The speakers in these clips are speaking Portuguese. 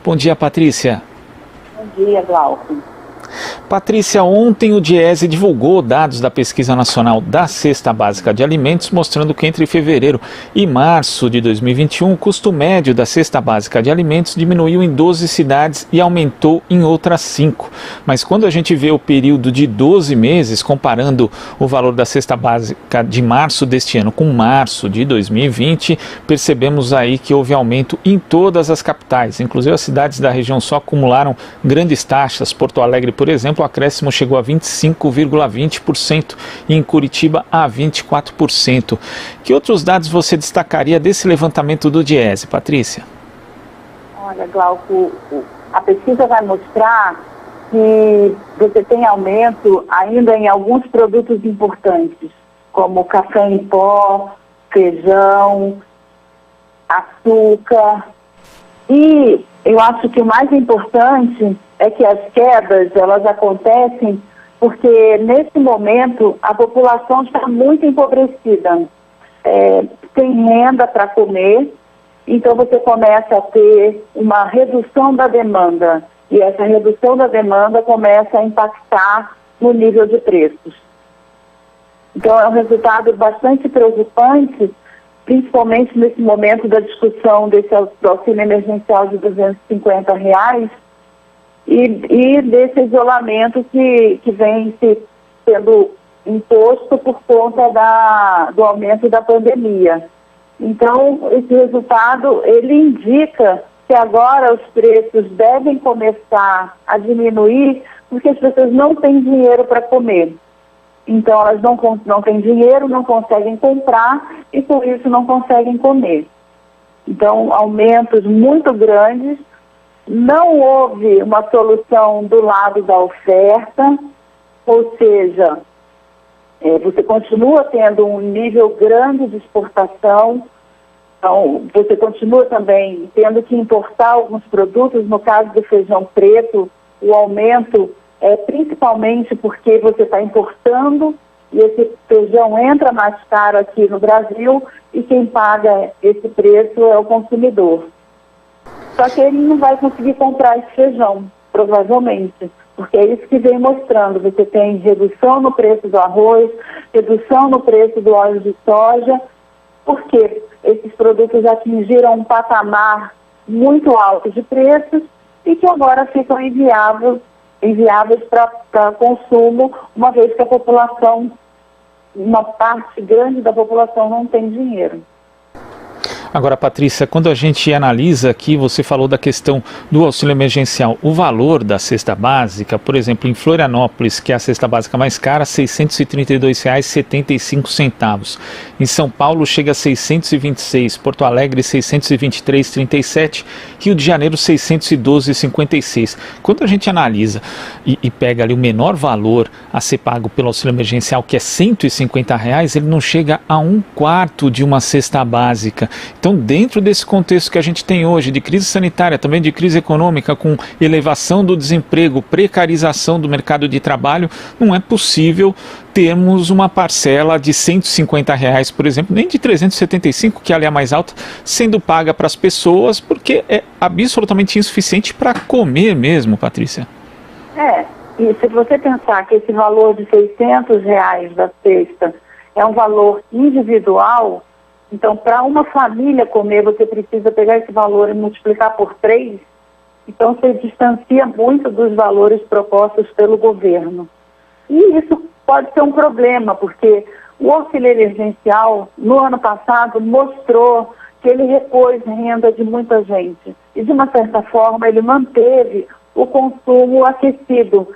Bom dia, Patrícia. Bom dia, Glauco. Patrícia, ontem o Diese divulgou dados da Pesquisa Nacional da Cesta Básica de Alimentos, mostrando que entre fevereiro e março de 2021, o custo médio da Cesta Básica de Alimentos diminuiu em 12 cidades e aumentou em outras 5. Mas quando a gente vê o período de 12 meses, comparando o valor da Cesta Básica de março deste ano com março de 2020, percebemos aí que houve aumento em todas as capitais. Inclusive as cidades da região sul acumularam grandes taxas. Porto Alegre, por exemplo, o acréscimo chegou a 25,20% e em Curitiba a 24%. Que outros dados você destacaria desse levantamento do Diese, Patrícia? Olha, Glauco, a pesquisa vai mostrar que você tem aumento ainda em alguns produtos importantes, como café em pó, feijão, açúcar. E eu acho que o mais importante é que as quedas, elas acontecem porque, nesse momento, a população está muito empobrecida. Tem renda para comer, então você começa a ter uma redução da demanda. E essa redução da demanda começa a impactar no nível de preços. Então, é um resultado bastante preocupante, principalmente nesse momento da discussão desse auxílio emergencial de R$250, e desse isolamento que vem sendo imposto por conta do aumento da pandemia. Então, esse resultado, ele indica que agora os preços devem começar a diminuir porque as pessoas não têm dinheiro para comer. Então, elas não têm dinheiro, não conseguem comprar e, por isso, não conseguem comer. Então, aumentos muito grandes. Não houve uma solução do lado da oferta, ou seja, você continua tendo um nível grande de exportação, então você continua também tendo que importar alguns produtos. No caso do feijão preto, o aumento é principalmente porque você está importando e esse feijão entra mais caro aqui no Brasil e quem paga esse preço é o consumidor. Só que ele não vai conseguir comprar esse feijão, provavelmente, porque é isso que vem mostrando. Você tem redução no preço do arroz, redução no preço do óleo de soja, porque esses produtos atingiram um patamar muito alto de preços e que agora ficam inviáveis para consumo, uma vez que a população, uma parte grande da população não tem dinheiro. Agora, Patrícia, quando a gente analisa aqui, você falou da questão do auxílio emergencial, o valor da cesta básica, por exemplo, em Florianópolis, que é a cesta básica mais cara, R$ 632,75. Em São Paulo chega a 626, Porto Alegre 623,37, Rio de Janeiro 612,56. Quando a gente analisa e pega ali o menor valor a ser pago pelo auxílio emergencial, que é R$ 150, ele não chega a 1/4 de uma cesta básica. Então, dentro desse contexto que a gente tem hoje, de crise sanitária, também de crise econômica, com elevação do desemprego, precarização do mercado de trabalho, não é possível termos uma parcela de R$ 150, por exemplo, nem de 375, que é a mais alta, sendo paga para as pessoas, porque é absolutamente insuficiente para comer mesmo, Patrícia. E se você pensar que esse valor de R$ 600 da cesta é um valor individual, então, para uma família comer, você precisa pegar esse valor e multiplicar por 3. Então, você distancia muito dos valores propostos pelo governo. E isso pode ser um problema, porque o auxílio emergencial, no ano passado, mostrou que ele repôs renda de muita gente. E, de uma certa forma, ele manteve o consumo aquecido.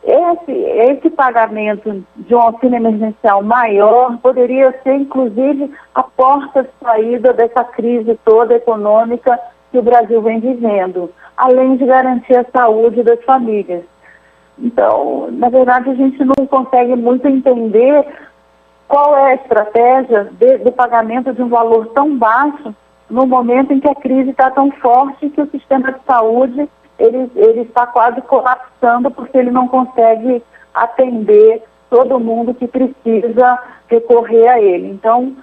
Esse pagamento de um auxílio emergencial maior poderia ser, inclusive, a porta de saída dessa crise toda econômica que o Brasil vem vivendo, além de garantir a saúde das famílias. Então, na verdade, a gente não consegue muito entender qual é a estratégia do pagamento de um valor tão baixo no momento em que a crise está tão forte que o sistema de saúde ele está quase colapsando porque ele não consegue atender todo mundo que precisa recorrer a ele. Então,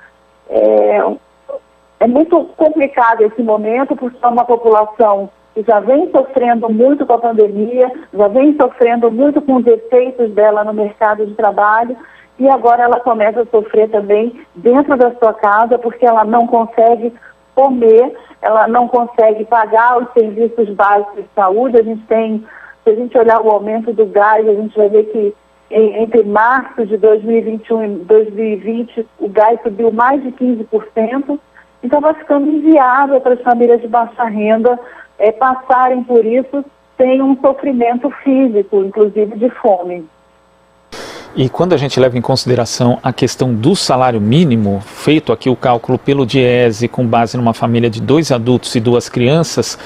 é muito complicado esse momento porque é uma população que já vem sofrendo muito com a pandemia, já vem sofrendo muito com os efeitos dela no mercado de trabalho, e agora ela começa a sofrer também dentro da sua casa, porque ela não consegue comer, ela não consegue pagar os serviços básicos de saúde. Se a gente olhar o aumento do gás, a gente vai ver que entre março de 2021 e 2020, o gás subiu mais de 15%, então vai ficando inviável para as famílias de baixa renda passarem por isso sem um sofrimento físico, inclusive de fome. E quando a gente leva em consideração a questão do salário mínimo, feito aqui o cálculo pelo Diese com base numa família de 2 adultos e 2 crianças,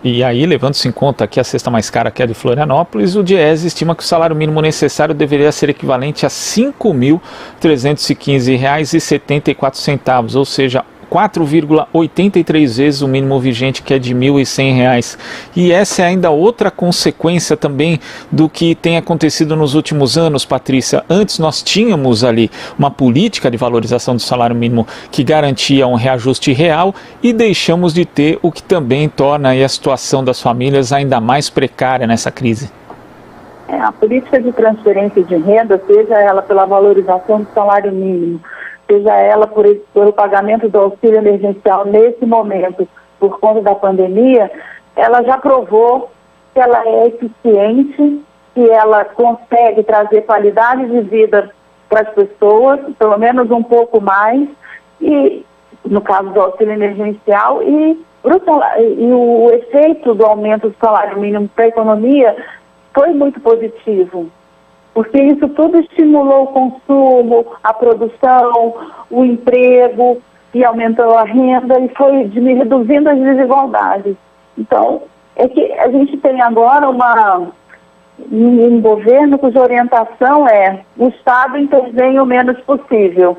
e aí levando-se em conta que a cesta mais cara, que é de Florianópolis, o Diese estima que o salário mínimo necessário deveria ser equivalente a R$ 5.315,74, ou seja, 4,83 vezes o mínimo vigente, que é de R$ 1.100. E essa é ainda outra consequência também do que tem acontecido nos últimos anos, Patrícia. Antes nós tínhamos ali uma política de valorização do salário mínimo que garantia um reajuste real, e deixamos de ter, o que também torna aí a situação das famílias ainda mais precária nessa crise. A política de transferência de renda, seja ela pela valorização do salário mínimo, seja ela pelo pagamento do auxílio emergencial nesse momento, por conta da pandemia, ela já provou que ela é eficiente, que ela consegue trazer qualidade de vida para as pessoas, pelo menos um pouco mais, e no caso do auxílio emergencial, e o efeito do aumento do salário mínimo para a economia foi muito positivo, porque isso tudo estimulou o consumo, a produção, o emprego, e aumentou a renda e foi reduzindo as desigualdades. Então, é que a gente tem agora um governo cuja orientação é o Estado intervém o menos possível.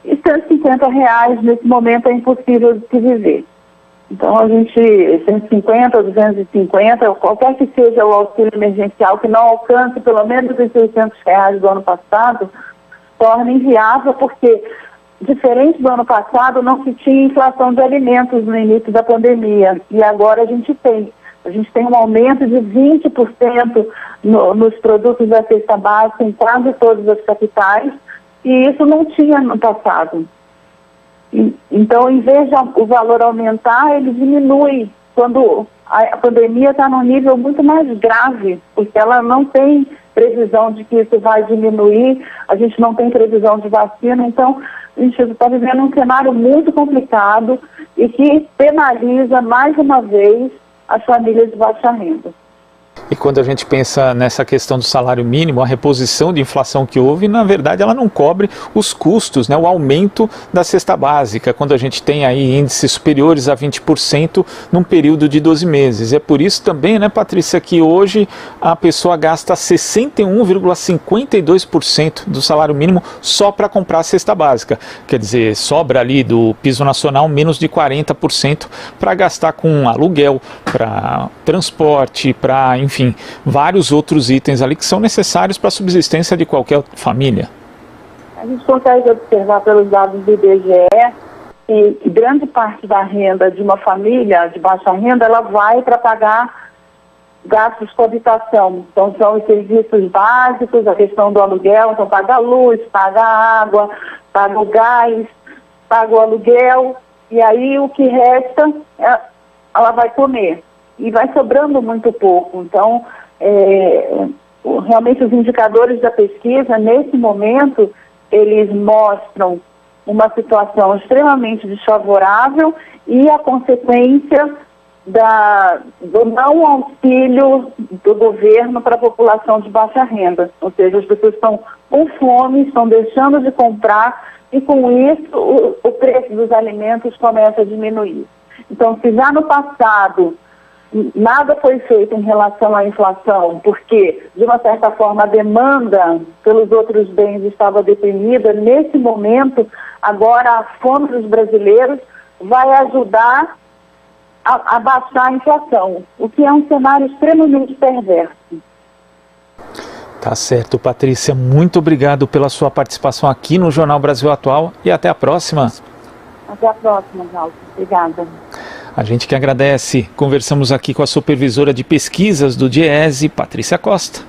E R$150 nesse momento é impossível de se viver. Então, 150, 250, qualquer que seja o auxílio emergencial que não alcance pelo menos os R$600 do ano passado, torna inviável, porque, diferente do ano passado, não se tinha inflação de alimentos no início da pandemia. E agora a gente tem um aumento de 20% nos produtos da cesta básica em quase todas as capitais, e isso não tinha no passado. Então, em vez de o valor aumentar, ele diminui quando a pandemia está num nível muito mais grave, porque ela não tem previsão de que isso vai diminuir, a gente não tem previsão de vacina, então a gente está vivendo um cenário muito complicado e que penaliza mais uma vez as famílias de baixa renda. E quando a gente pensa nessa questão do salário mínimo, a reposição de inflação que houve, na verdade ela não cobre os custos, né, o aumento da cesta básica, quando a gente tem aí índices superiores a 20% num período de 12 meses. É por isso também, né, Patrícia, que hoje a pessoa gasta 61,52% do salário mínimo só para comprar a cesta básica. Quer dizer, sobra ali do piso nacional menos de 40% para gastar com aluguel, para transporte, para, enfim, vários outros itens ali que são necessários para a subsistência de qualquer família. A gente consegue observar pelos dados do IBGE que grande parte da renda de uma família de baixa renda, ela vai para pagar gastos com habitação. Então, são os serviços básicos, a questão do aluguel, então paga a luz, paga a água, paga o gás, paga o aluguel, e aí o que resta, ela vai comer. E vai sobrando muito pouco. Então, realmente os indicadores da pesquisa, nesse momento, eles mostram uma situação extremamente desfavorável e a consequência do não auxílio do governo para a população de baixa renda. Ou seja, as pessoas estão com fome, estão deixando de comprar e, com isso, o preço dos alimentos começa a diminuir. Então, se já no passado nada foi feito em relação à inflação, porque, de uma certa forma, a demanda pelos outros bens estava deprimida, nesse momento, agora a fome dos brasileiros vai ajudar a baixar a inflação, o que é um cenário extremamente perverso. Tá certo, Patrícia. Muito obrigado pela sua participação aqui no Jornal Brasil Atual e até a próxima. Até a próxima, Jalto. Obrigada. A gente que agradece. Conversamos aqui com a supervisora de pesquisas do DIEESE, Patrícia Costa.